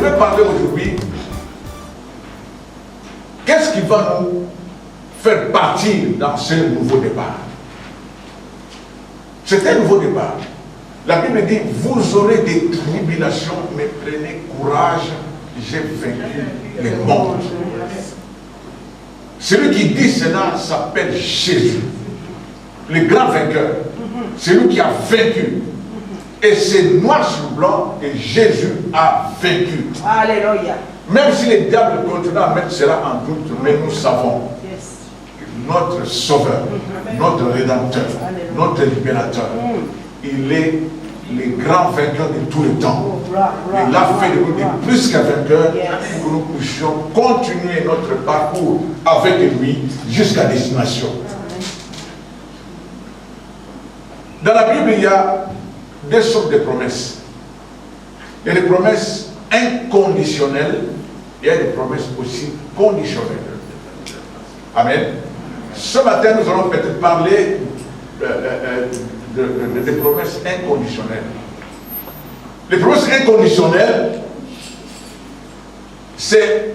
vais parler aujourd'hui. Qu'est-ce qui va nous faire partir dans ce nouveau départ? C'est un nouveau départ. La Bible dit, vous aurez des tribulations, mais prenez courage, j'ai vaincu le monde. Celui qui dit cela s'appelle Jésus, le grand vainqueur. C'est lui qui a vaincu. Et c'est noir sur blanc que Jésus a vaincu. Alléluia. Même si le diable continue à mettre cela en doute, mais nous savons que notre Sauveur, notre Rédempteur, notre Libérateur, il est le grand vainqueur de tout le temps. Il a fait de nous des plus qu'un vainqueur pour que nous puissions continuer notre parcours avec lui jusqu'à destination. Dans la Bible, il y a deux sortes de promesses. Il y a des promesses inconditionnelles et il y a des promesses aussi conditionnelles. Amen. Ce matin, nous allons peut-être parler des promesses inconditionnelles. Les promesses inconditionnelles, c'est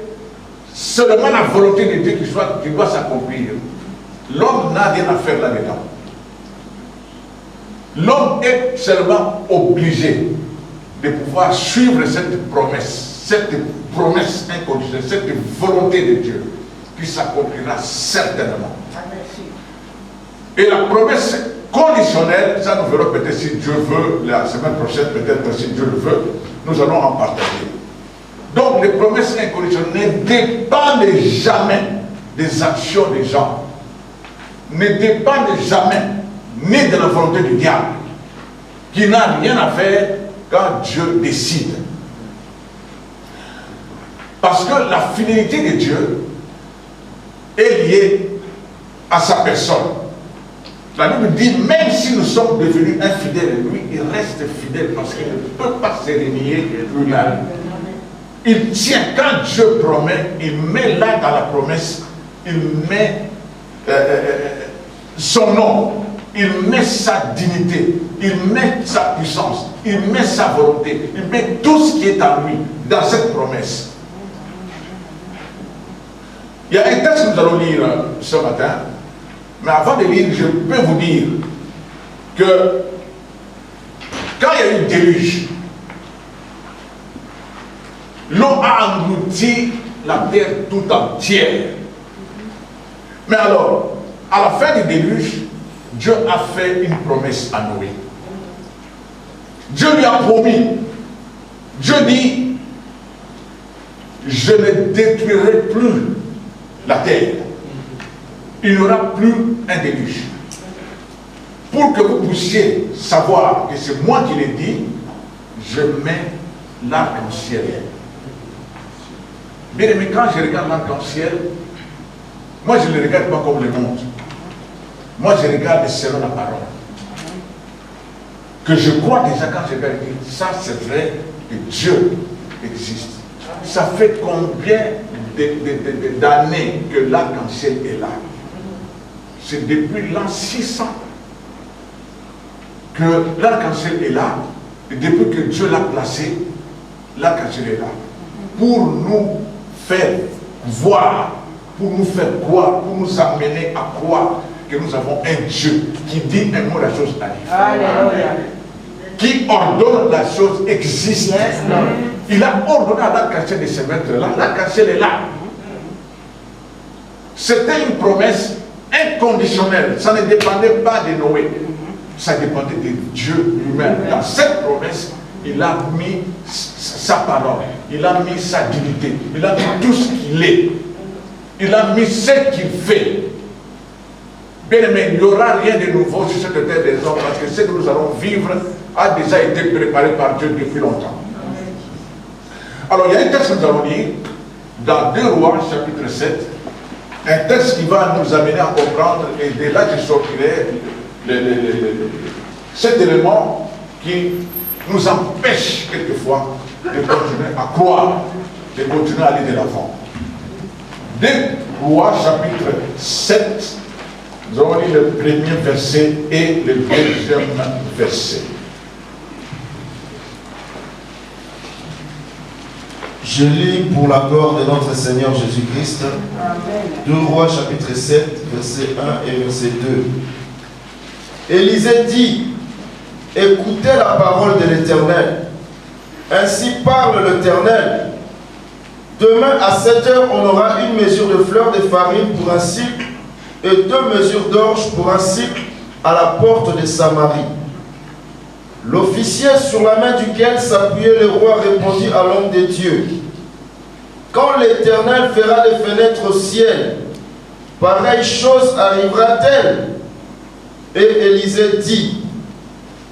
seulement la volonté de Dieu qui doit s'accomplir. L'homme n'a rien à faire là-dedans. L'homme est seulement obligé de pouvoir suivre cette promesse inconditionnelle, cette volonté de Dieu qui s'accomplira certainement. Et la promesse conditionnelle, ça nous verrons peut-être si Dieu veut, la semaine prochaine peut-être si Dieu le veut, nous allons en partager. Donc les promesses inconditionnelles ne dépendent jamais des actions des gens, ne dépendent jamais ni de la volonté du diable, qui n'a rien à faire quand Dieu décide. Parce que la fidélité de Dieu est liée à sa personne. La Bible dit, même si nous sommes devenus infidèles, lui, il reste fidèle parce qu'il ne peut pas se renier lui-même. Il tient, quand Dieu promet, il met là dans la promesse, il met son nom, il met sa dignité, il met sa puissance, il met sa volonté, il met tout ce qui est en lui dans cette promesse. Il y a un texte que nous allons lire ce matin, mais avant de lire, je peux vous dire que quand il y a eu le déluge, l'eau a englouti la terre tout entière. Mais alors, à la fin du déluge, Dieu a fait une promesse à Noé. Dieu lui a promis. Dieu dit, je ne détruirai plus la terre. Il n'y aura plus un déluge. Pour que vous puissiez savoir que c'est moi qui l'ai dit, je mets l'arc-en-ciel. Bien aimé, quand je regarde l'arc-en-ciel, moi je ne le regarde pas comme le monde. Moi je regarde selon la parole. Que je crois déjà quand je regarde, ça c'est vrai que Dieu existe. Ça fait combien d'années que l'arc-en-ciel est là? C'est depuis l'an 600 que l'arc-en-ciel est là. Et depuis que Dieu l'a placé, l'arc-en-ciel est là. Pour nous faire voir, pour nous faire croire, pour nous amener à croire que nous avons un Dieu qui dit un mot, la chose arrive. Alléluia. Qui ordonne la chose existe. Yes, il a ordonné à l'arc-en-ciel de se mettre là. L'arc-en-ciel est là. C'était une promesse inconditionnelle. Ça ne dépendait pas de Noé. Ça dépendait de Dieu lui-même. Dans cette promesse, il a mis sa parole. Il a mis sa dignité. Il a mis tout ce qu'il est. Il a mis ce qu'il fait. Bien aimé, il n'y aura rien de nouveau sur cette terre des hommes parce que ce que nous allons vivre a déjà été préparé par Dieu depuis longtemps. Alors il y a un texte que nous allons lire dans 2 Rois chapitre 7, un texte qui va nous amener à comprendre, et de là je sortirai cet élément qui nous empêche quelquefois de continuer à croire, de continuer à aller de l'avant. 2 Rois chapitre 7, nous allons lire le premier verset et le deuxième verset. Je lis pour la gloire de notre Seigneur Jésus-Christ, 2 Rois chapitre 7, verset 1 et verset 2. Élisée dit, écoutez la parole de l'Éternel. Ainsi parle l'Éternel. Demain à 7 heures, on aura une mesure de fleur de farine pour un cycle et 2 mesures d'orge pour un cycle à la porte de Samarie. L'officier sur la main duquel s'appuyait le roi répondit à l'homme de Dieu. Quand l'Éternel fera des fenêtres au ciel, pareille chose arrivera-t-elle? Et Élisée dit,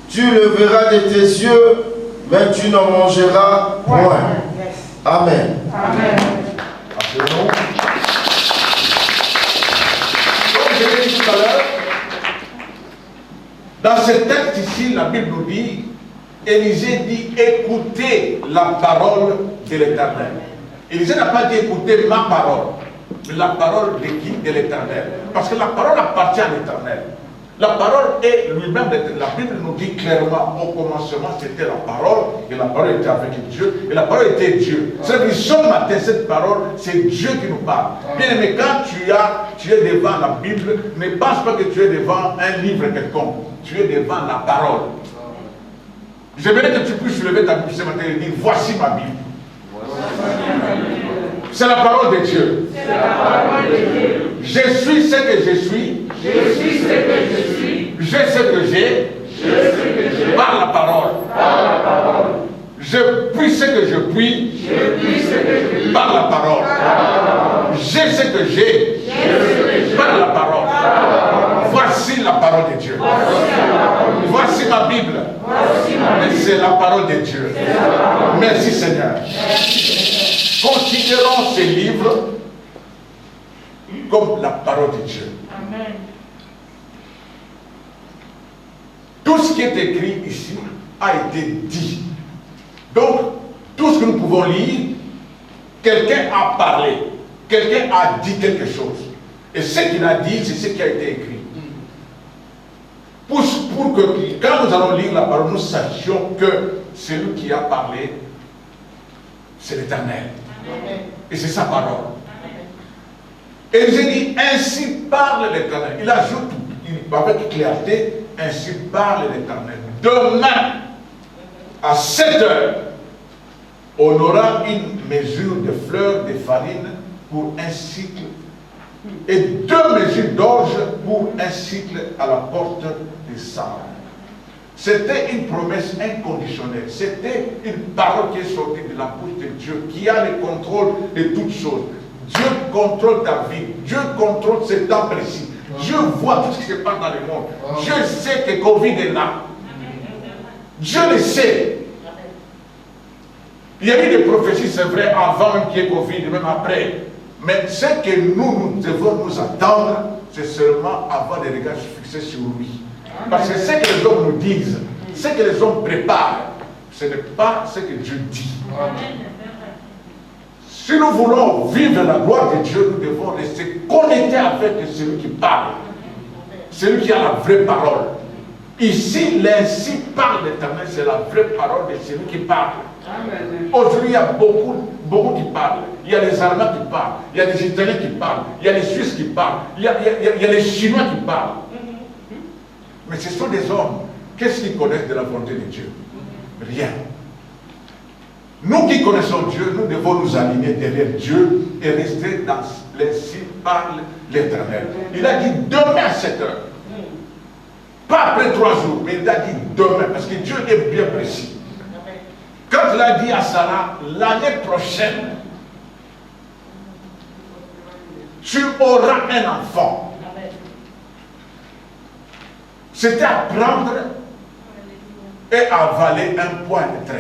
tu le verras de tes yeux, mais tu n'en mangeras point. Amen. Amen. Comme je l'ai dit tout à l'heure, dans ce texte ici, la Bible nous dit, Élisée dit, écoutez la parole de l'Éternel. Élisée n'a pas dit écoutez ma parole, mais la parole de qui? De l'Éternel. Parce que la parole appartient à l'Éternel. La parole est lui-même, la Bible nous dit clairement, au commencement c'était la parole, et la parole était avec Dieu, et la parole était Dieu. C'est-à-dire que ce matin, cette parole, c'est Dieu qui nous parle. Bien aimé, quand tu es devant la Bible, ne pense pas que tu es devant un livre quelconque, tu es devant la parole. J'aimerais que tu puisses lever ta Bible ce matin et dire, voici ma Bible. C'est la parole de Dieu. C'est la parole de Dieu. Je suis ce que je suis. Je suis ce que je suis. J'ai ce que j'ai. Je ce que j'ai. Par la parole. Par la parole. Je puis ce que je puis. Je puis ce que je puis. Par la parole. Par la parole. J'ai ce que j'ai. J'ai ce que j'ai. Par la parole. Par la parole. Voici la parole de Dieu. Voici la parole de Dieu. Voici ma Bible. Voici ma Mais Bible. c'est la parole de Dieu. C'est la parole. Merci Seigneur. Considérons ces livres comme la parole de Dieu. Amen. Tout ce qui est écrit ici a été dit. Donc, tout ce que nous pouvons lire, quelqu'un a parlé, quelqu'un a dit quelque chose. Et ce qu'il a dit, c'est ce qui a été écrit. Pour que, quand nous allons lire la parole, nous sachions que celui qui a parlé, c'est l'Éternel. Et c'est sa parole. Et j'ai dit, ainsi parle l'Éternel. Il ajoute avec clarté, ainsi parle l'Éternel. Demain, à 7 heures, on aura une mesure de fleurs de farine pour un cycle et 2 mesures d'orge pour un cycle à la porte de Samarie. C'était une promesse inconditionnelle. C'était une parole qui est sortie de la bouche de Dieu, qui a le contrôle de toutes choses. Dieu contrôle ta vie. Dieu contrôle ce temps précis. Dieu voit tout ce qui se passe dans le monde. Dieu sait que Covid est là. Dieu le sait. Il y a eu des prophéties, c'est vrai, avant même qu'il y ait Covid, même après. Mais ce que nous devons nous attendre, c'est seulement avoir des regards fixés sur lui. Parce que ce que les hommes nous disent, ce que les hommes préparent, ce n'est pas ce que Dieu dit. Si nous voulons vivre la gloire de Dieu, nous devons rester connectés avec celui qui parle. Celui qui a la vraie parole. Ici, l'ainsi parle l'Éternel, c'est la vraie parole de celui qui parle. Aujourd'hui, il y a beaucoup qui parlent. Il y a les Allemands qui parlent, il y a les Italiens qui parlent, il y a les Suisses qui parlent, il y a les Chinois qui parlent. Mais ce sont des hommes. Qu'est-ce qu'ils connaissent de la volonté de Dieu? Rien. Nous qui connaissons Dieu, nous devons nous aligner derrière Dieu et rester dans l'ainsi parle l'Éternel. Il a dit demain à 7 heures. Pas après 3 jours, mais il a dit demain, parce que Dieu est bien précis. Quand il a dit à Sarah, l'année prochaine, tu auras un enfant. C'était à prendre et avaler un point de train.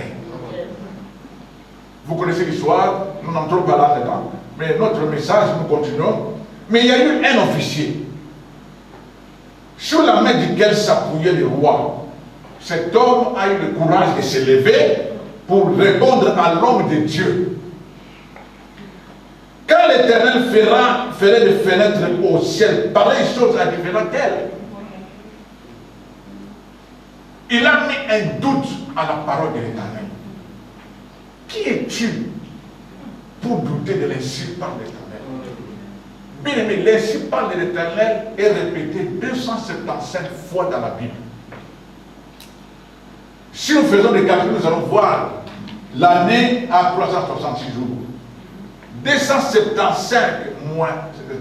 Vous connaissez l'histoire, nous n'entrons pas là-dedans. Mais notre message, nous continuons. Mais il y a eu un officier sur la main duquel s'appuyait le roi. Cet homme a eu le courage de se lever pour répondre à l'homme de Dieu. Quand l'Éternel ferait des fenêtres au ciel, pareille chose arrivera-t-elle? Il a mis un doute à la parole de l'Éternel. Qui es-tu pour douter de l'ainsi par l'Éternel. Bien aimé, l'ainsi par l'Éternel est répété 275 fois dans la Bible. Si nous faisons des calculs, nous allons voir l'année à 366 jours. 275 moins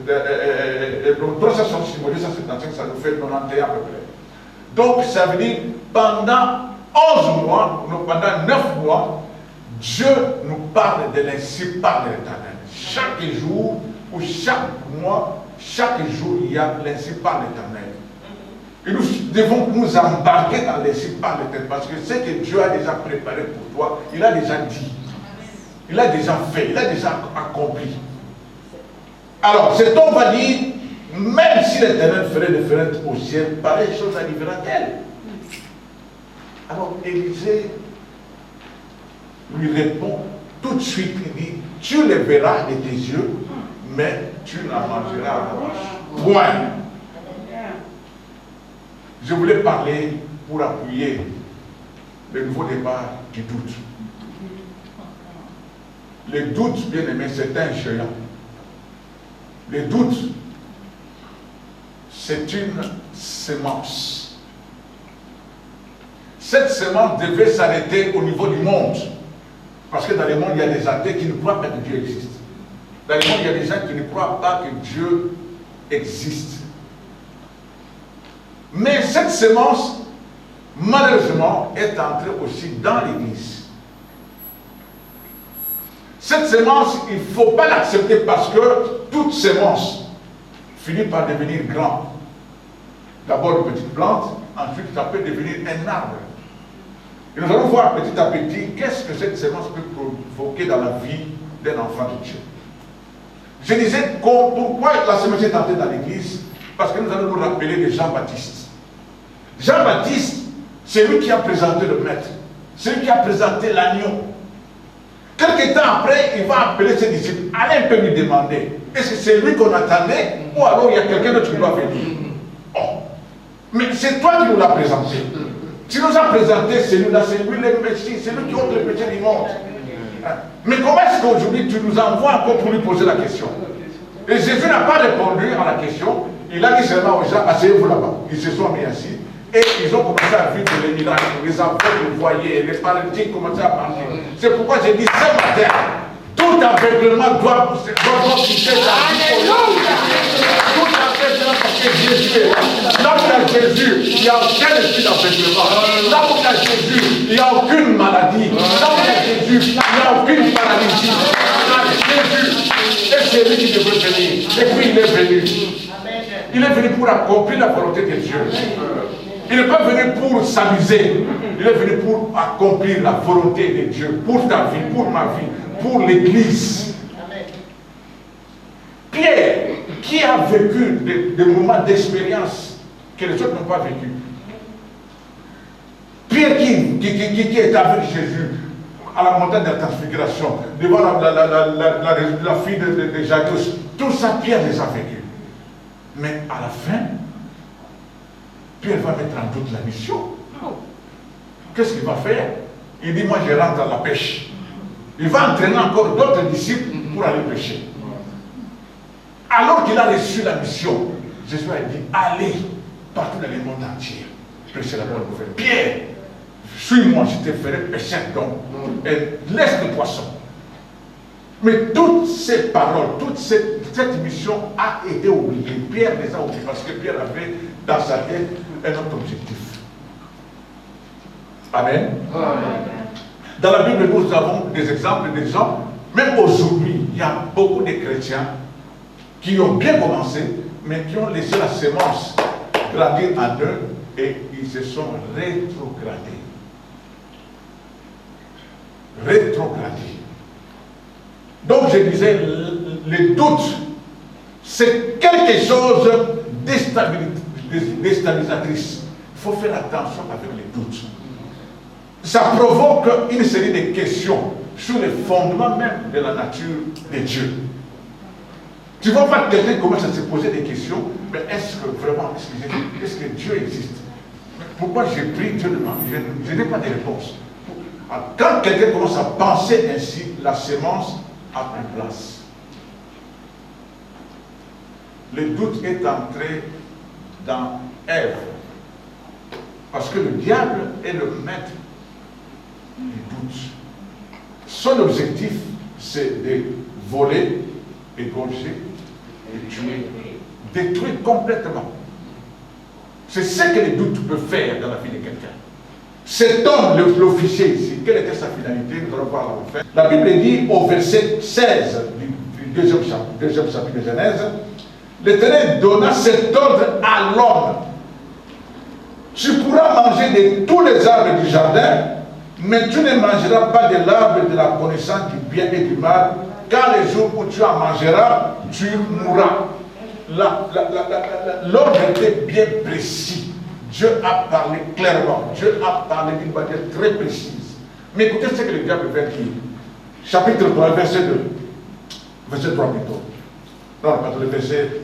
366 moins 275, ça nous fait 91 à peu près. Donc ça veut dire pendant 11 mois, pendant 9 mois, Dieu nous parle de l'ainsi par l'Éternel. Chaque jour ou chaque mois, chaque jour, il y a l'ainsi par l'Éternel. Et nous devons nous embarquer dans l'ainsi par l'Éternel parce que ce que Dieu a déjà préparé pour toi, il a déjà dit. Il a déjà fait, il a déjà accompli. Alors, cet homme va dire, même si l'Éternel ferait des fenêtres au ciel, pareille chose arrivera-t-elle. Alors, Élisée lui répond tout de suite, il dit, tu les verras de tes yeux, mais tu n'en mangeras à la vache. Point. Je voulais parler pour appuyer le nouveau départ du doute. Le doute, bien aimé, c'est un géant. Le doute, c'est une semence. Cette semence devait s'arrêter au niveau du monde. Parce que dans le monde, il y a des athées qui ne croient pas que Dieu existe. Dans le monde, il y a des gens qui ne croient pas que Dieu existe. Mais cette semence, malheureusement, est entrée aussi dans l'Église. Cette semence, il ne faut pas l'accepter parce que toute semence finit par devenir grande. D'abord une petite plante, ensuite ça peut devenir un arbre. Et nous allons voir petit à petit qu'est-ce que cette semence peut provoquer dans la vie d'un enfant de Dieu. Je disais pourquoi la semence est entrée dans l'église, parce que nous allons nous rappeler de Jean-Baptiste. Jean-Baptiste, c'est lui qui a présenté le maître, c'est lui qui a présenté l'agneau. Quelque temps après, il va appeler ses disciples. Allez un peu lui demander, est-ce que c'est lui qu'on attendait ou alors il y a quelqu'un d'autre qui doit venir? Oh, mais c'est toi qui nous l'as présenté. Tu nous as présenté celui-là, c'est lui le Messie, c'est lui qui ôte le péché du monde. Mais comment est-ce qu'aujourd'hui tu nous envoies encore pour lui poser la question? Et Jésus n'a pas répondu à la question. Il a dit seulement aux gens, asseyez-vous là-bas. Ils se sont mis assis. Et ils ont commencé à vivre les miracles. Les aveugles voyaient, les paralytiques commençaient à parler. C'est pourquoi j'ai dit ce matin, tout aveuglement doit quitter sa vie. Tout aveuglement parce que Jésus est là. Là où il y a Jésus, il n'y a aucun esprit d'aveuglement. Là où il y a Jésus, il n'y a aucune maladie. Là où il y a Jésus, il n'y a aucune paralysie. Là, Jésus, et c'est lui qui devait venir. Et puis il est venu. Il est venu pour accomplir la volonté de Dieu. Il n'est pas venu pour s'amuser. Il est venu pour accomplir la volonté de Dieu. Pour ta vie, pour ma vie, pour l'Église. Pierre, qui a vécu des moments d'expérience que les autres n'ont pas vécu. Pierre qui est avec Jésus à la montagne de la transfiguration, devant la fille de Jairus. Tout ça, Pierre les a vécus. Mais à la fin, Pierre va mettre en doute la mission. Qu'est-ce qu'il va faire? Il dit, moi je rentre à la pêche. Il va entraîner encore d'autres disciples pour aller pêcher. Alors qu'il a reçu la mission, Jésus a dit, allez partout dans le monde entier, prêcher la bonne nouvelle. Pierre, suis-moi, je te ferai pêcher d'hommes. Et laisse les poissons. Mais toutes ces paroles, toute cette mission a été oubliée. Pierre les a oubliées parce que Pierre avait dans sa tête un autre objectif. Amen. Dans la Bible, nous avons des exemples de gens, même aujourd'hui, il y a beaucoup de chrétiens qui ont bien commencé, mais qui ont laissé la semence grandir en eux et ils se sont rétrogradés. Rétrogradés. Donc je disais, le doute, c'est quelque chose déstabilisatrice. Il faut faire attention avec les doutes. Ça provoque une série de questions sur les fondements même de la nature de Dieu. Tu vas voir quelqu'un commence à se poser des questions, mais est-ce que vraiment, est-ce que Dieu existe? Pourquoi j'ai pris Dieu de ma vie? Je n'ai pas de réponse. Quand quelqu'un commence à penser ainsi, la semence a pris place. Le doute est entré dans Ève. Parce que le diable est le maître du doute. Son objectif, c'est de voler, égorger et tuer. Détruire complètement. C'est ce que le doute peut faire dans la vie de quelqu'un. Cet homme, l'officier ici, quelle était sa finalité? Nous allons voir la fin. La Bible dit au verset 16 du deuxième chapitre de Genèse, l'Éternel donna cet ordre à l'homme. Tu pourras manger de tous les arbres du jardin, mais tu ne mangeras pas de l'arbre de la connaissance du bien et du mal, car le jour où tu en mangeras, tu mourras. L'ordre était bien précis. Dieu a parlé clairement. Dieu a parlé d'une manière très précise. Mais écoutez ce que le diable va dire. Chapitre 3, verset 2. Verset 3 plutôt. Non, pardon, le verset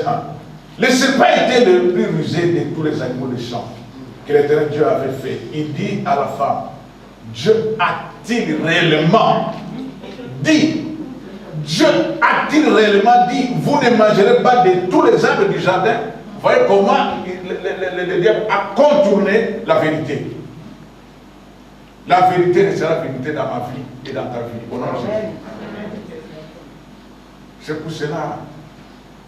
1. Le serpent était le plus rusé de tous les animaux des champs que l'Éternel Dieu avait fait. Il dit à la femme, Dieu a-t-il réellement dit, Dieu a-t-il réellement dit, vous ne mangerez pas de tous les arbres du jardin? Vous voyez comment le diable a contourné la vérité. La vérité ne sera vérité dans ma vie et dans ta vie. Au nom de Jésus. C'est pour cela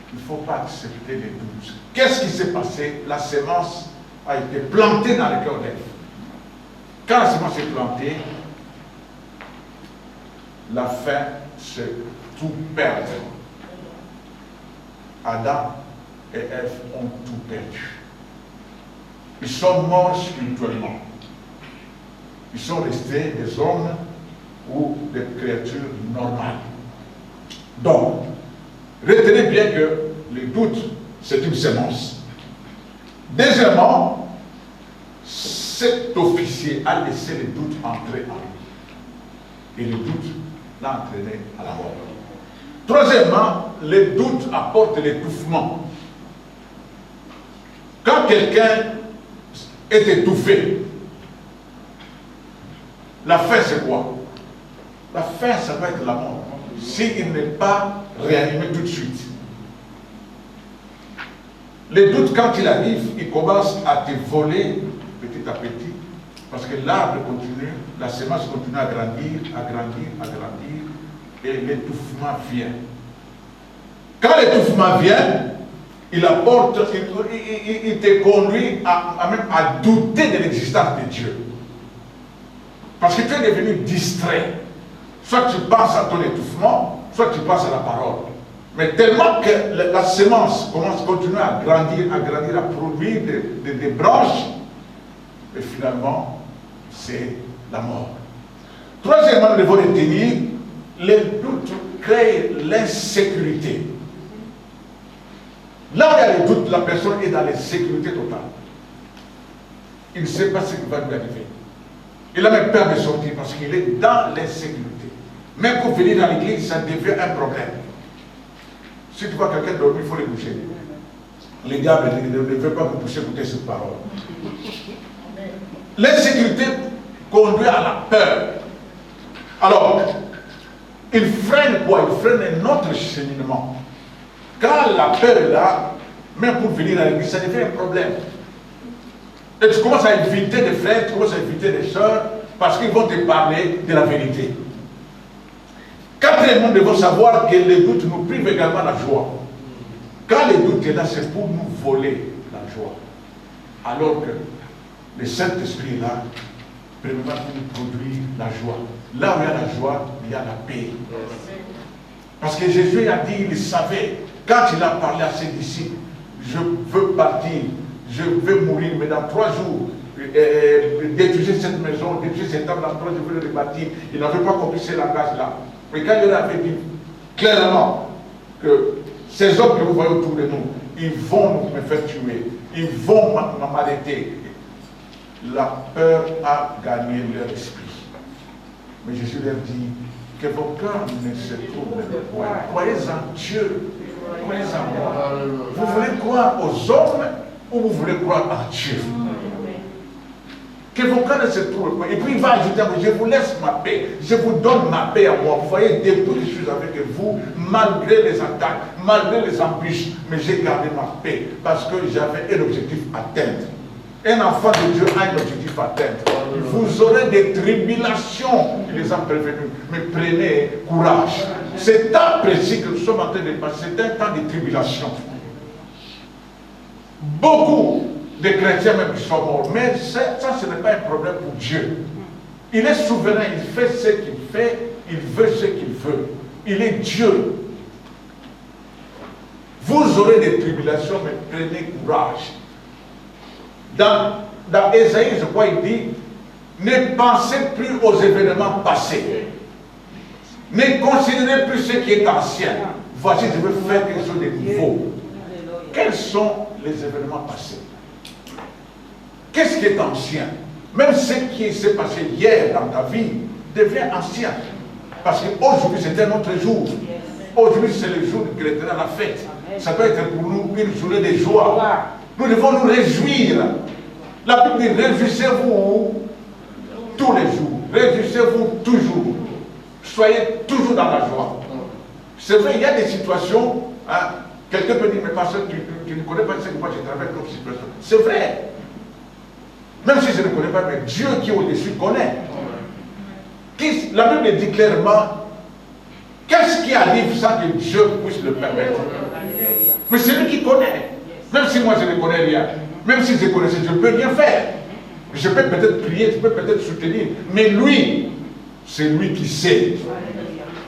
qu'il ne faut pas accepter les doutes. Qu'est-ce qui s'est passé? La sémence a été plantée dans le cœur d'Ève. Quand la sémence est plantée, la fin, c'est tout perdre. Adam et Ève ont tout perdu. Ils sont morts spirituellement. Ils sont restés des hommes ou des créatures normales. Donc, retenez bien que le doute, c'est une sémence. Deuxièmement, cet officier a laissé le doute entrer en lui. Et le doute l'a entraîné à la mort. Troisièmement, le doute apporte l'étouffement. Quand quelqu'un est étouffé, la fin c'est quoi? La fin, ça va être la mort. S'il n'est pas réanimé tout de suite. Le doute, quand il arrive, il commence à te voler petit à petit, parce que l'arbre continue, la semence continue à grandir, et l'étouffement vient. Quand l'étouffement vient, il apporte, il te conduit même à douter de l'existence de Dieu. Parce que tu es devenu distrait. Soit tu penses à ton étouffement, soit tu penses à la parole. Mais tellement que la sémence continue à grandir, à produire des branches, et finalement, c'est la mort. Troisièmement, nous devons retenir, les doutes créent l'insécurité. Là où il y a les doutes, la personne est dans l'insécurité totale. Il ne sait pas ce qui va lui arriver. Il a même peur de sortir parce qu'il est dans l'insécurité. Même pour venir dans l'église, ça devient un problème. Si tu vois quelqu'un dormir, il faut le boucher. Les diables ne veulent pas vous pousser écouter cette parole. L'insécurité conduit à la peur. Alors, il freine quoi? Il freine un autre cheminement. Quand la peur est là, même pour venir à l'église, ça devient un problème. Et tu commences à éviter des frères, tu commences à éviter des sœurs, parce qu'ils vont te parler de la vérité. Quatrièmement, nous devons savoir que les doutes nous privent également la joie. Quand les doutes est là, c'est pour nous voler la joie. Alors que le Saint-Esprit est là, premièrement pour nous produire la joie. Là où il y a la joie, il y a la paix. Parce que Jésus a dit, il savait, quand il a parlé à ses disciples, je veux partir, je veux mourir, mais dans 3 jours, détruisez cette maison, détruisez cette table, dans 3 jours, je veux le rebâtir. Il n'avait pas compris ce langage-là. Mais quand il avait dit clairement que ces hommes que vous voyez autour de nous, ils vont me faire tuer, ils vont m'arrêter. La peur a gagné leur esprit. Mais Jésus leur dit que vos cœurs ne se troublent point. Croyez en Dieu, croyez en moi. Vous voulez croire aux hommes ou vous voulez croire en Dieu? Que vos cœurs ne se trouvent pas. Et puis il va ajouter, je vous laisse ma paix, je vous donne ma paix à moi. Vous voyez, depuis que je suis avec vous, malgré les attaques, malgré les embûches, mais j'ai gardé ma paix parce que j'avais un objectif à atteindre. Un enfant de Dieu a un objectif à atteindre. Vous aurez des tribulations, il les a prévenus, mais prenez courage. C'est temps précis que nous sommes en train de passer, c'est un temps de tribulation. Beaucoup de chrétiens même qui sont morts, mais ça ce n'est pas un problème pour Dieu. Il est souverain, il fait ce qu'il fait, il veut ce qu'il veut. Il est Dieu. Vous aurez des tribulations, mais prenez courage. Dans Ésaïe, je crois, il dit, ne pensez plus aux événements passés. Ne considérez plus ce qui est ancien. Voici, je veux faire quelque chose de nouveau. Quels sont les événements passés? Qu'est-ce qui est ancien? Même ce qui s'est passé hier dans ta vie devient ancien. Parce qu'aujourd'hui, c'est un autre jour. Aujourd'hui, c'est le jour que l'Éternel a fait. Ça peut être pour nous une journée de joie. Nous devons nous réjouir. La Bible dit, réjouissez-vous tous les jours. Réjouissez-vous toujours. Soyez toujours dans la joie. C'est vrai, il y a des situations, hein, quelqu'un peut dire, mais pasteur, tu ne connais pas ce que moi je travaille comme situation. C'est vrai. Même si je ne connais pas, mais Dieu qui est au-dessus connaît. La Bible dit clairement, qu'est-ce qui arrive sans que Dieu puisse le permettre? Mais c'est lui qui connaît. Même si moi je ne connais rien, même si je connaissais, je ne peux rien faire. Je peux peut-être prier, je peux peut-être soutenir, mais lui, c'est lui qui sait.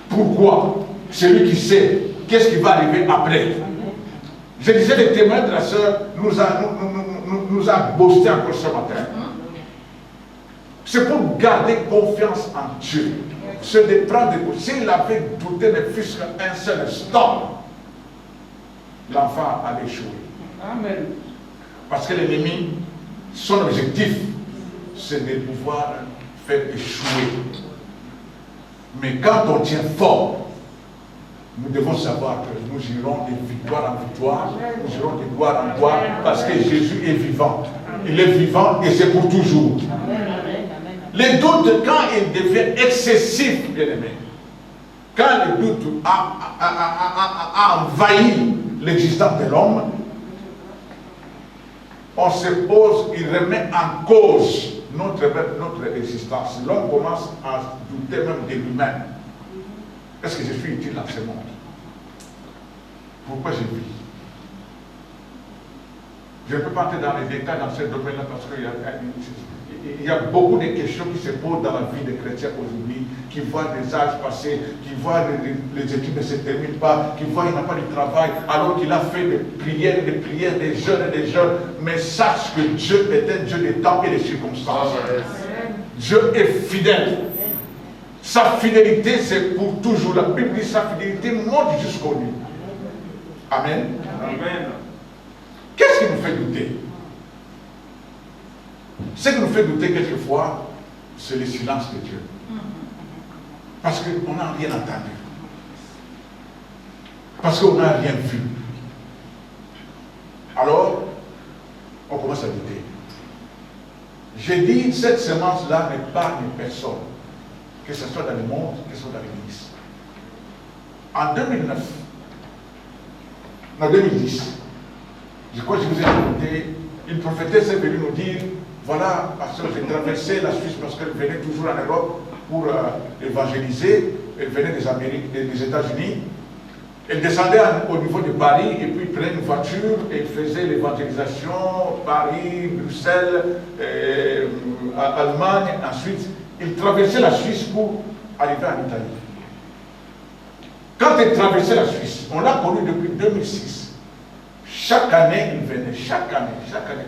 Pourquoi? C'est lui qui sait qu'est-ce qui va arriver après. Je disais, les témoins de la sœur nous a boosté encore ce matin. C'est pour garder confiance en Dieu. Se déprendre de s'il avait douté ne fût-ce qu'un seul instant, l'enfant allait échouer. Amen. Parce que l'ennemi, son objectif, c'est de pouvoir faire échouer. Mais quand on tient fort, nous devons savoir que nous irons de victoire en victoire, nous irons de gloire en gloire, parce que Jésus est vivant. Il est vivant et c'est pour toujours. Les doutes, quand ils deviennent excessifs, bien aimés, quand le doute a envahi l'existence de l'homme, on se pose, il remet en cause notre existence. L'homme commence à douter même de lui-même. Est-ce que je suis utile dans ce monde? Pourquoi je vis? Je ne peux pas entrer dans les détails dans ce domaine-là parce qu'il y a beaucoup de questions qui se posent dans la vie des chrétiens aujourd'hui, qui voient des âges passés, qui voient les études ne se terminent pas, qui voient qu'il n'a pas de travail, alors qu'il a fait des prières, des jeûnes et des jeûnes. Mais sache que Dieu est un Dieu de temps et de circonstances. Dieu est fidèle. Sa fidélité, c'est pour toujours. La Bible dit sa fidélité monte jusqu'au nuit. Amen. Amen. Qu'est-ce qui nous fait douter? Ce qui nous fait douter quelquefois, c'est le silence de Dieu. Parce qu'on n'a rien entendu. Parce qu'on n'a rien vu. Alors, on commence à douter. J'ai dit, cette semence-là n'épargne personne. Que ce soit dans le monde, que ce soit dans l'Église. En 2010, je crois que je vous ai écouté, une prophétesse est venue nous dire, voilà, parce que j'ai traversé la Suisse parce qu'elle venait toujours en Europe pour évangéliser, elle venait des Amériques, des États-Unis. Elle descendait au niveau de Paris et puis prenait une voiture et faisait l'évangélisation, Paris, Bruxelles, Allemagne, ensuite. Il traversait la Suisse pour arriver en Italie. Quand il traversait la Suisse, on l'a connu depuis 2006. Chaque année, il venait, chaque année.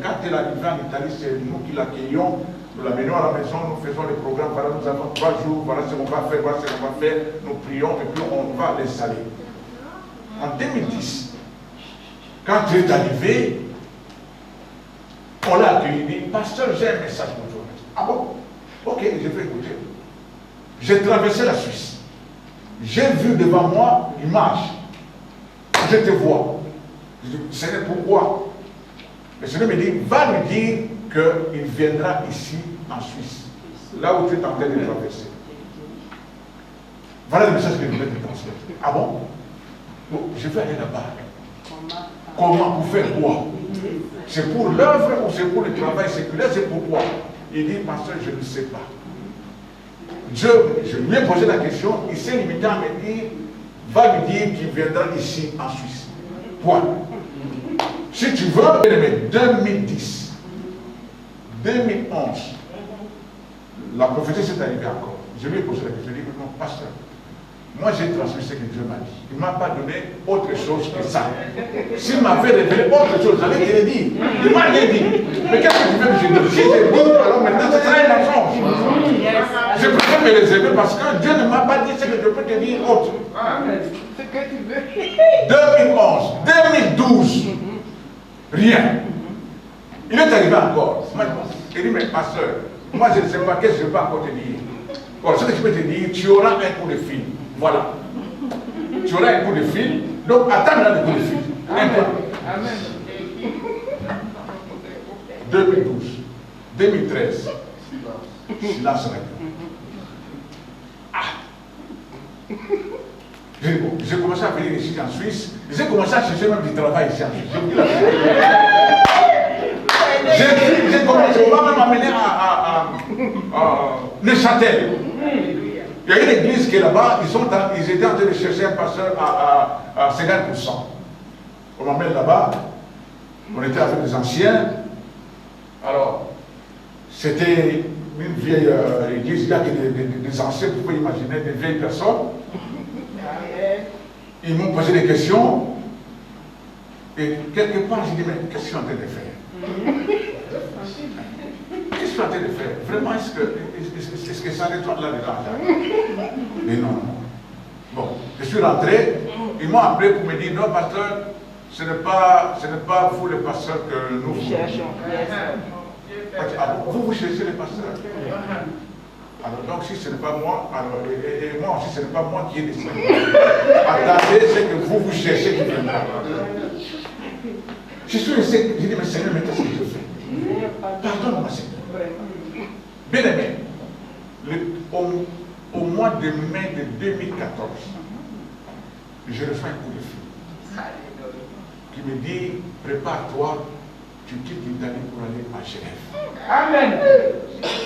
Quand il arrivait en Italie, c'est nous qui l'accueillons, nous l'amenons à la maison, nous faisons les programmes, voilà, nous avons 3 jours, voilà ce qu'on va faire, voilà ce qu'on va faire, nous prions et puis on va l'installer. En 2010, quand il est arrivé, on l'a accueilli, il dit, pasteur, j'ai un message pour toi. Ah bon? Ok, je vais écouter. J'ai traversé la Suisse. J'ai vu devant moi l'image. Je te vois. Je dis, Seigneur, pourquoi? Le Seigneur me dit, va lui dire qu'il viendra ici en Suisse, là où tu es en train de traverser. Voilà le message que je voulais te transmettre. Ah bon? Bon, je vais aller là-bas. Comment? Pour faire quoi? C'est pour l'œuvre ou c'est pour le travail séculaire? C'est pour quoi? Il dit, pasteur, je ne sais pas. Je lui ai posé la question, il s'est limité à me dire, va lui dire qu'il viendra ici en Suisse. Point. Si tu veux, 2010, 2011, la prophétie s'est arrivée encore. Je lui ai posé la question, je lui ai dit, non, pasteur, moi j'ai transmis ce que Dieu m'a dit. Il ne m'a pas donné autre chose que ça. S'il m'avait révélé autre chose, j'allais te le dire. Il m'a rien dit. Mais qu'est-ce que tu veux que je dise? Si je dis, alors maintenant ce sera un mensonge. Je préfère me réserver parce que Dieu ne m'a pas dit ce que je peux te dire autre. Ce que tu veux. 2011, 2012, rien. Il est arrivé encore. Il dit, mais pasteur, moi je ne sais pas qu'est-ce que je peux encore te dire. Bon, ce que je peux te dire, tu auras un coup de fil. Voilà. Tu auras un coup de fil. Donc, attends là le coup de fil. Un peu. Amen. 2012, 2013. Silence radio. Ah. J'ai commencé à venir ici en Suisse. J'ai commencé à chercher même du travail ici en Suisse. J'ai commencé, on m'a même amené à Neuchâtel. Il y a une église qui est là-bas, ils étaient en train de chercher un pasteur à 50%. On m'emmène là-bas, on était avec des anciens. Alors, c'était une vieille église, il y a des anciens, vous pouvez imaginer, des vieilles personnes. Ils m'ont posé des questions. Et quelque part, j'ai dit, mais qu'est-ce que je suis en train de faire? Qu'est-ce que je suis en train de faire? Vraiment, est-ce que ça nettoie là-dedans? Mais non, non. Bon, je suis rentré, ils m'ont appelé pour me dire, non, pasteur, ce n'est pas vous le pasteur que nous cherchons. Vous cherchez le pasteur. Alors donc, si ce n'est pas moi, alors, et moi aussi, ce n'est pas moi qui ai décidé. Attendez, c'est que vous cherchez qui viendra. Je suis resté, j'ai dit, mais Seigneur, mais qu'est-ce que je fais? Pardonne-moi, Seigneur. Bien aimé, au mois de mai de 2014, je reçois un coup de fil qui me dit, prépare-toi, tu quittes l'Italie pour aller à Genève. Amen.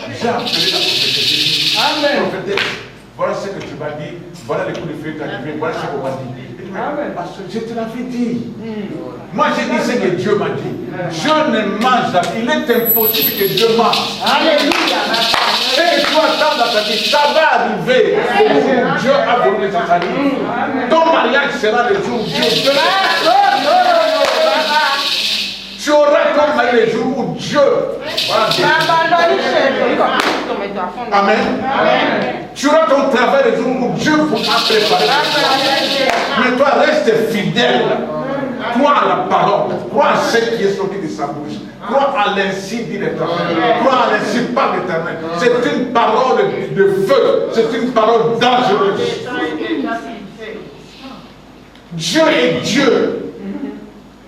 J'ai appelé la prophétesse. Amen. Prophétesse, voilà ce que tu m'as dit, voilà les coups de feu qui sont arrivés, voilà ce qu'on m'a dit. Amen. Parce que je te l'avais dit. Moi j'ai dit ce que Dieu m'a dit. Je ne mange pas. Il est impossible que Dieu mange. Alléluia. Et toi, attends dans ta vie, ça va arriver au jour où Dieu a voulu les arriver. Ton mariage sera le jour où Dieu tu auras ton mari le jour où Dieu va Amen. Tu auras ton travail le jour où Dieu vous a préparé. Mais toi, reste fidèle. Crois à la parole. Crois à ce qui est sorti de sa bouche. Crois à l'ainsi dit l'Éternel. Crois à l'ainsi par l'Éternel. C'est une parole de feu. C'est une parole dangereuse. Dieu est Dieu.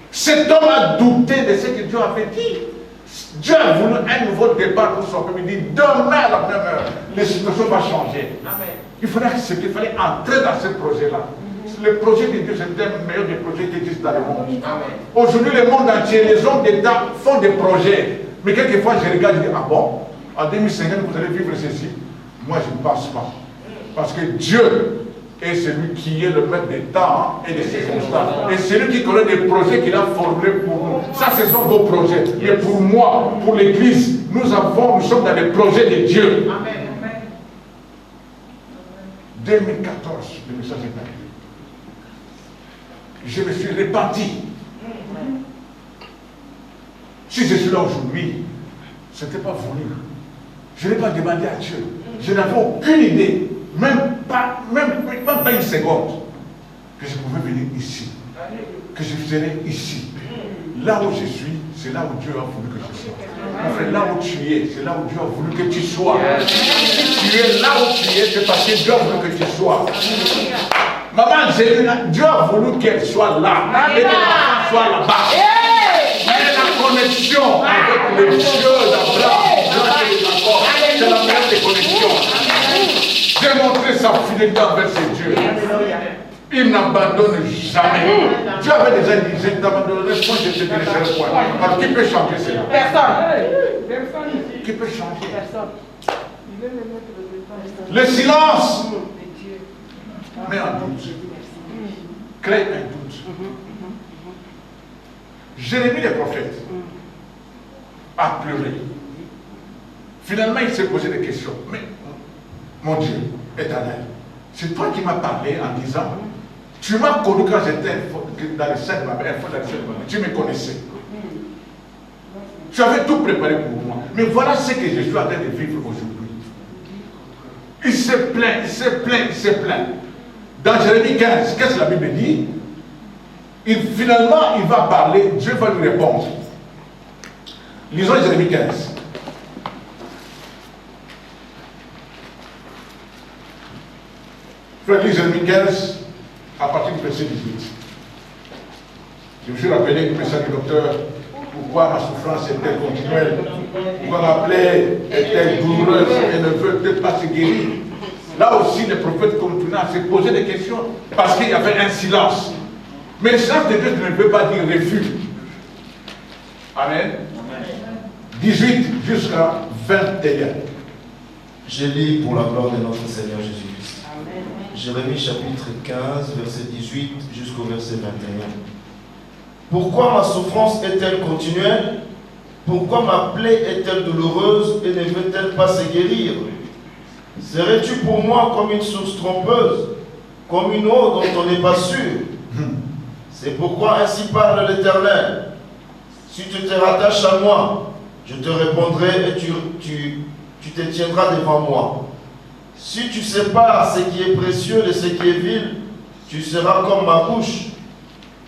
Cet homme a douté de ce que Dieu avait dit. Dieu a voulu un nouveau départ pour son peuple. Il dit, demain à la même heure, les situations vont changer. Il fallait accepter, il fallait entrer dans ce projet-là. Le projet de Dieu, c'est un meilleur des projets qui existent dans le monde. Aujourd'hui, le monde entier, les hommes d'État font des projets. Mais quelquefois, je regarde et je dis, ah bon, en 2050, vous allez vivre ceci. Moi, je ne pense pas. Parce que Dieu est celui qui est le maître des temps et des circonstances. Et celui qui connaît des projets qu'il a formulés pour nous. Ça, ce sont vos projets. Mais pour moi, pour l'Église, nous sommes dans les projets de Dieu. Amen. 2014, le message est arrivé. Je me suis réparti. Si je suis là aujourd'hui, ce n'était pas voulu. Je n'ai pas demandé à Dieu. Je n'avais aucune idée. Même pas une seconde que je pouvais venir ici, que je serais ici. Là où je suis, c'est là où Dieu a voulu que je sois. Enfin, là où tu es, c'est là où Dieu a voulu que tu sois. Tu es là où tu es, c'est parce que Dieu a voulu que tu sois. Maman Angélina, Dieu a voulu qu'elle soit là et que l'enfant soit là-bas. Elle a connexion avec le Dieu d'Abraham, c'est la meilleure des connexions. Démontrer sa fidélité envers ses dieux. Il n'abandonne jamais. Dieu avait déjà dit, je t'abandonnerai point, je te laisserai point. Alors qui peut changer cela? Personne. Qui peut changer? Personne. Le silence met un doute. Crée un doute. Jérémie le prophète a pleuré. Finalement, il s'est posé des questions. Mais mon Dieu, éternel, c'est toi qui m'as parlé en disant, tu m'as connu quand j'étais dans le sein de ma mère, tu me connaissais. Tu avais tout préparé pour moi. Mais voilà ce que je suis en train de vivre aujourd'hui. Il se plaint, il se plaint, il se plaint. Dans Jérémie 15, qu'est-ce que la Bible dit? Finalement, il va parler, Dieu va lui répondre. Lisons Jérémie 15. Frère, lis Jérémie 15 à partir du verset 18. Je me suis rappelé que message du docteur, pourquoi ma souffrance est-elle continuelle? Pourquoi ma plaie est-elle douloureuse et ne veut-elle pas se guérir? Là aussi, les prophètes continuent à se poser des questions parce qu'il y avait un silence. Mais le silence de Dieu ne veut pas dire refus. Amen. 18 jusqu'à 21. Je lis pour la gloire de notre Seigneur Jésus-Christ. Jérémie chapitre 15, verset 18 jusqu'au verset 21. Pourquoi ma souffrance est-elle continuelle? Pourquoi ma plaie est-elle douloureuse et ne veut-elle pas se guérir? Serais-tu pour moi comme une source trompeuse, comme une eau dont on n'est pas sûr? C'est pourquoi ainsi parle l'Éternel. Si tu te rattaches à moi, je te répondrai et tu te tiendras devant moi. Si tu sépares ce qui est précieux de ce qui est vil, tu seras comme ma bouche.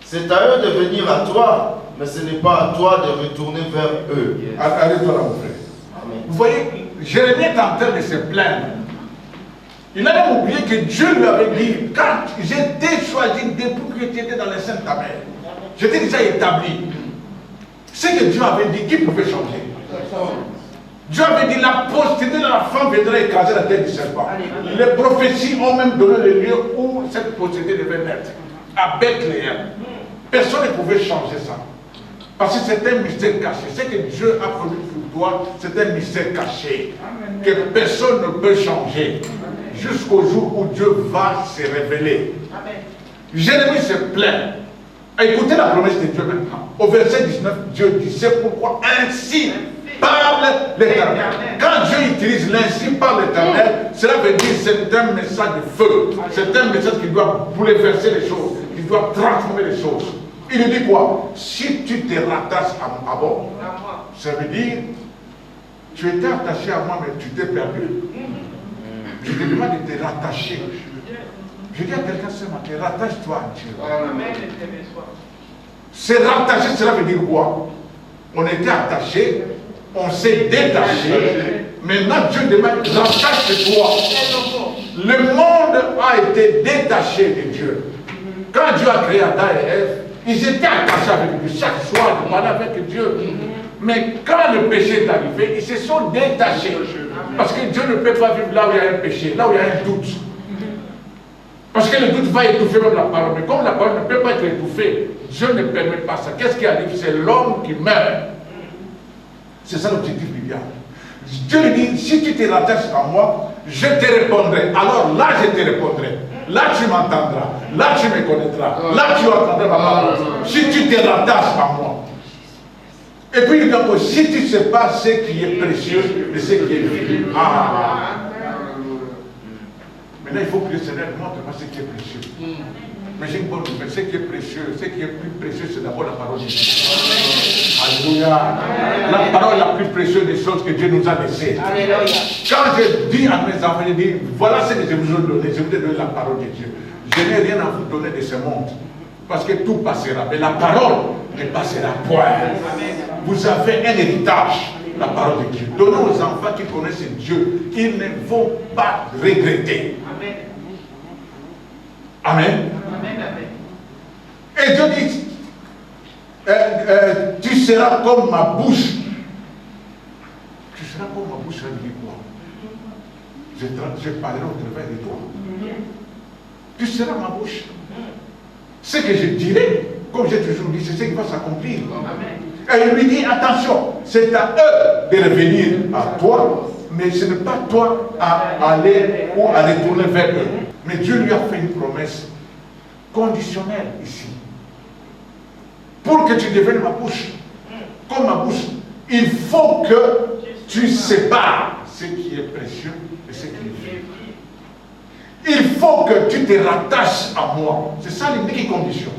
C'est à eux de venir à toi, mais ce n'est pas à toi de retourner vers eux. Arrête-toi là, mon frère. Amen. Vous voyez, Jérémie est en train de se plaindre. Il a même oublié que Dieu lui avait dit, quand j'étais choisi depuis que tu étais dans les seins de ta mère, j'étais déjà établi. Ce que Dieu avait dit, qui pouvait changer? Dieu avait dit, la postérité de la femme viendra écraser la tête du serpent. Les prophéties ont même donné le lieu où cette postérité devait naître, à Bethléem. Personne ne pouvait changer ça. Parce que c'est un mystère caché. Ce que Dieu a promis pour toi, c'est un mystère caché. Que personne ne peut changer. Jusqu'au jour où Dieu va se révéler. Jérémie se plaint. Écoutez la promesse de Dieu maintenant. Au verset 19, Dieu dit, c'est pourquoi ainsi parle l'Éternel. Quand Dieu utilise l'ainsi parle l'Éternel, cela veut dire c'est un message de feu. C'est un message qui doit bouleverser les choses, qui doit transformer les choses. Il lui dit quoi? Si tu te rattaches à moi, ça veut dire tu étais attaché à moi mais tu t'es perdu. Je te demande de te rattacher. Je dis à quelqu'un ce matin, rattache-toi à Dieu. Se rattacher, cela veut dire quoi? On était attaché, on s'est détaché. Maintenant Dieu demande, rattache-toi. Le monde a été détaché de Dieu. Quand Dieu a créé Adam et Ève, ils étaient attachés avec Dieu. Chaque soir, ils parlaient avec Dieu. Mais quand le péché est arrivé, ils se sont détachés. Parce que Dieu ne peut pas vivre là où il y a un péché, là où il y a un doute. Parce que le doute va étouffer même la parole. Mais comme la parole ne peut pas être étouffée, Dieu ne permet pas ça. Qu'est-ce qui arrive? C'est l'homme qui meurt. C'est ça l'objectif du diable. Dieu lui dit, si tu te rattaches à moi, je te répondrai. Alors là, je te répondrai. Là, tu m'entendras. Là, tu me connaîtras. Là, tu entendras ma parole. Si tu te rattaches à moi. Et puis, il dit encore, si tu ne sais pas ce qui est précieux de ce qui est vil. Maintenant, il faut que le Seigneur montre-moi ce qui est précieux. Mais j'ai une bonne nouvelle. Ce qui est précieux, ce qui est plus précieux, c'est d'abord la parole de Dieu. Alléluia. La parole la plus précieuse des choses que Dieu nous a laissées. Quand je dis à mes enfants, je dis, voilà ce que je vous ai donné. Je vous ai donné la parole de Dieu. Je n'ai rien à vous donner de ce monde. Parce que tout passera. Mais la parole ne passera point. Vous avez un héritage. La parole de Dieu. Donnez aux enfants qui connaissent Dieu. Ils ne vont pas regretter. Amen. Et Dieu dit, tu seras comme ma bouche. Tu seras comme ma bouche, ça veut dire quoi? Je parlerai au travers de toi. Tu seras ma bouche. Ce que je dirai, comme j'ai toujours dit, c'est ce qui va s'accomplir. Et il lui dit, attention, c'est à eux de revenir à toi, mais ce n'est pas toi à aller ou à retourner vers eux. Mais Dieu lui a fait une promesse conditionnelle ici. Pour que tu deviennes ma bouche, comme ma bouche, il faut que tu sépares ce qui est précieux et ce qui est vil. Il faut que tu te rattaches à moi. C'est ça l'unique condition.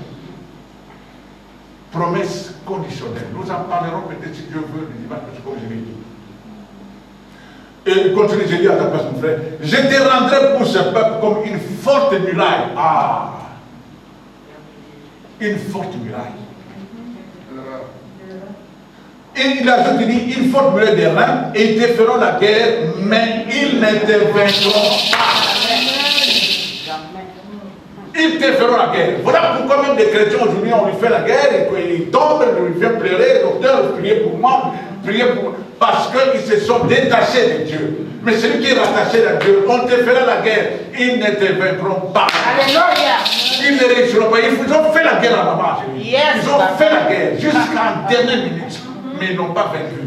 Promesse conditionnelle. Nous en parlerons peut-être si Dieu veut le dimanche, comme je l'ai dit. Et continue, je dis à ta place, mon frère, je te rendrai pour ce peuple comme une forte muraille. Ah! Une forte muraille. Et il ajoute, il dit, une forte muraille des reins, et ils te feront la guerre, mais ils ne te vaincront pas. Ils te feront la guerre. Voilà pourquoi même des chrétiens aujourd'hui, on lui fait la guerre, et il tombe, il vient pleurer, docteur, priez pour moi, priez pour moi. Parce qu'ils se sont détachés de Dieu. Mais celui qui est rattaché à Dieu, on te fera la guerre, ils ne te vaincront pas. Alléluia. Ils ne réussiront pas. Ils ont fait la guerre à maman. Ils ont fait la guerre jusqu'à la dernière minute, mais ils n'ont pas vaincu.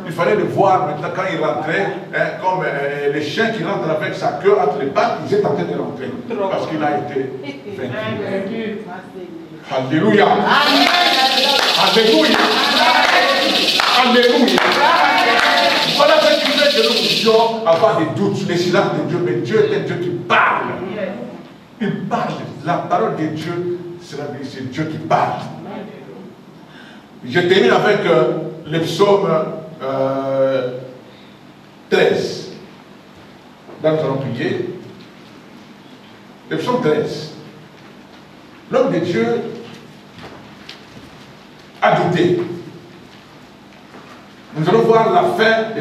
Il fallait le voir maintenant quand il rentrait, comme les chiens qui rentrent avec sa queue entre les pattes, ils étaient en train de rentrer. Parce qu'il a été vaincu. Alléluia. Alléluia. Alléluia. Voilà ce qui fait que nous puissions avoir des doutes, les silences de Dieu. Mais Dieu est un Dieu qui parle. Il parle. La parole de Dieu, c'est Dieu qui parle. Je termine avec le psaume 13. Là, nous allons prier. Le psaume 13. L'homme de Dieu a douté. Nous allons voir la fin de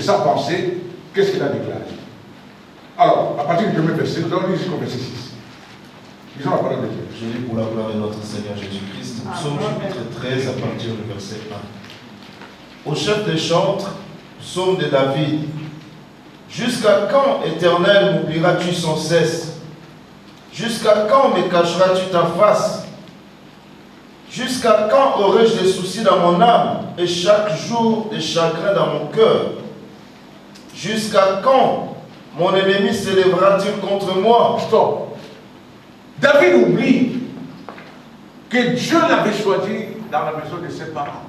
sa pensée. Qu'est-ce qu'il a déclaré? Alors, à partir du premier verset, nous allons lire jusqu'au verset 6. Lisons la parole de Dieu. Je lis pour la gloire de notre Seigneur Jésus-Christ. Psaume chapitre 13 à partir du verset 1. Au chef des chantres, psaume de David. Jusqu'à quand, Éternel, m'oublieras-tu sans cesse? Jusqu'à quand me cacheras-tu ta face? Jusqu'à quand aurai-je des soucis dans mon âme et chaque jour des chagrins dans mon cœur? Jusqu'à quand mon ennemi s'élèvera-t-il contre moi? Stop. David oublie que Dieu l'avait choisi dans la maison de ses parents.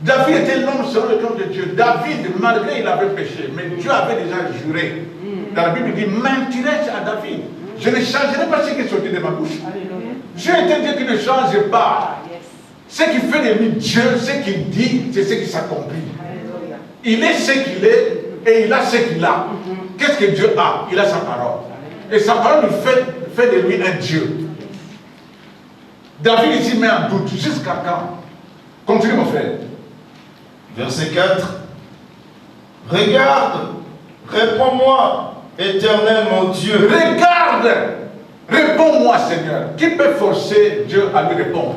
David était l'homme selon le cœur de Dieu. David, malgré il avait péché, mais Dieu avait déjà juré. Dans la Bible, il dit, mentirais à David. Je ne changerai pas ce qui est sorti de ma bouche. Dieu est un Dieu qui ne change pas. Ce qui fait de lui Dieu, ce qu'il dit, c'est ce qui s'accomplit. Il est ce qu'il est et il a ce qu'il a. Qu'est-ce que Dieu a? Il a sa parole. Et sa parole lui fait de lui un Dieu. David ici met en doute. Jusqu'à quand? Continue mon frère. Verset 4. Regarde, réponds-moi, Éternel mon Dieu. Regarde, réponds-moi Seigneur. Qui peut forcer Dieu à lui répondre?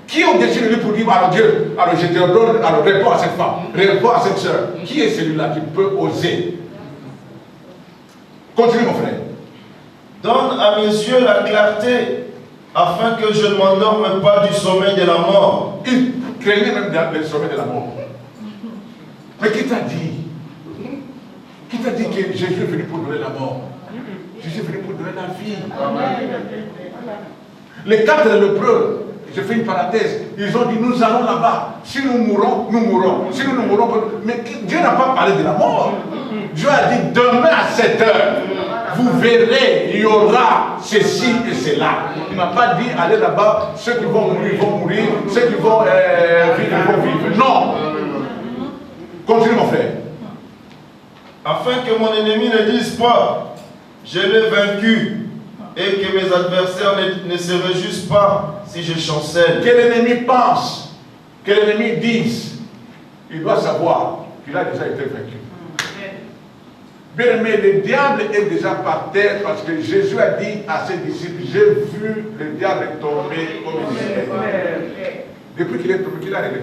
Qui est au-dessus de lui pour dire, alors Dieu, alors je te donne, alors réponds à cette femme, réponds à cette soeur. Qui est celui-là qui peut oser? Continue mon frère. Donne à mes yeux la clarté, afin que je ne m'endorme pas du sommeil de la mort. Il craignait même le sommeil de la mort. Mais qui t'a dit? Qui t'a dit que Jésus est venu pour donner la mort? Jésus est venu pour donner la vie. Les 4 lépreux, je fais une parenthèse, ils ont dit nous allons là-bas. Si nous mourons, nous mourrons. Si nous mourons, mais Dieu n'a pas parlé de la mort. Dieu a dit demain à 7 heures, vous verrez, il y aura ceci et cela. Il n'a pas dit allez là-bas, ceux qui vont mourir, ceux qui vont vivre. Non. Continue mon frère. Afin que mon ennemi ne dise pas, je l'ai vaincu, et que mes adversaires ne se réjouissent pas si je chancelle. Que l'ennemi pense, que l'ennemi dise, il doit savoir qu'il a déjà été vaincu. Bien aimé, le diable est déjà par terre parce que Jésus a dit à ses disciples, j'ai vu le diable tomber comme une cible. Depuis qu'il est tombé, qu'il a réglé.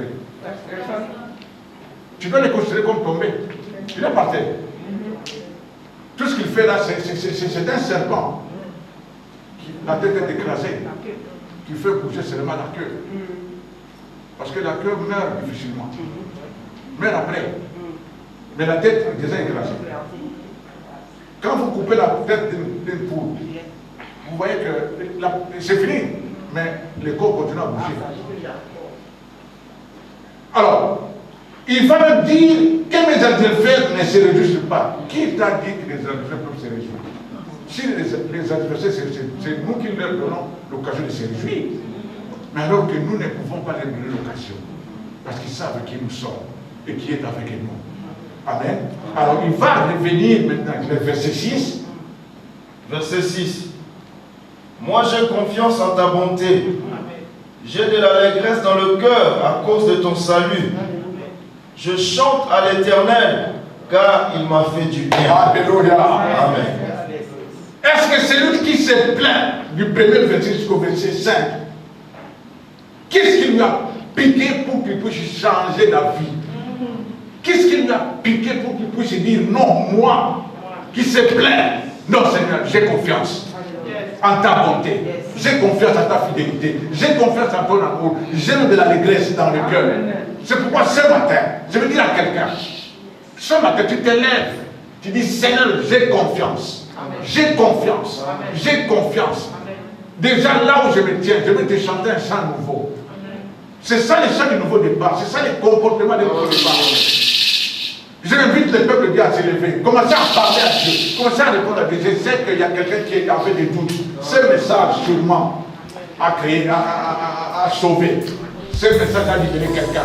Tu dois le considérer comme tombé. Il est par terre. Tout ce qu'il fait là, c'est un serpent. La tête est écrasée, qui fait bouger seulement la queue. Parce que la queue meurt difficilement. Meurt après. Mais la tête est déjà écrasée. Quand vous coupez la tête d'une poule, vous voyez que c'est fini, mais le corps continue à bouger. Alors, il va me dire que mes adversaires ne se réjouissent pas. Qui t'a dit que les adversaires peuvent se réjouir? Si les adversaires, c'est nous qui leur donnons l'occasion de se réjouir. Mais alors que nous ne pouvons pas leur donner l'occasion. Parce qu'ils savent qui nous sommes et qui est avec nous. Amen. Alors il va revenir maintenant, le verset 6. Verset 6. Moi j'ai confiance en ta bonté. J'ai de l'allégresse dans le cœur à cause de ton salut. Je chante à l'Éternel car il m'a fait du bien. Alléluia. Amen. Est-ce que celui qui se plaint du premier verset jusqu'au verset 5, qu'est-ce qui lui a piqué pour qu'il puisse changer la vie? Qu'est-ce qui lui a piqué pour qu'il puisse dire non, moi qui se plaint? Non Seigneur, j'ai confiance en ta bonté, j'ai confiance en ta fidélité, j'ai confiance en ton amour, j'ai de l'allégresse dans le cœur. C'est pourquoi ce matin, je veux dire à quelqu'un, ce matin tu te lèves, tu dis Seigneur, j'ai confiance. J'ai confiance. J'ai confiance. Déjà là où je me tiens, je vais te chanter un chant nouveau. C'est ça le chant du nouveau départ. C'est ça le comportement du nouveau départ. Je invite le peuple de Dieu à se lever. Commencez à parler à Dieu. Commencez à répondre à Dieu. Je sais qu'il y a quelqu'un qui a fait des doutes. Ce message sûrement a créé, a sauvé. Ce message a libéré quelqu'un.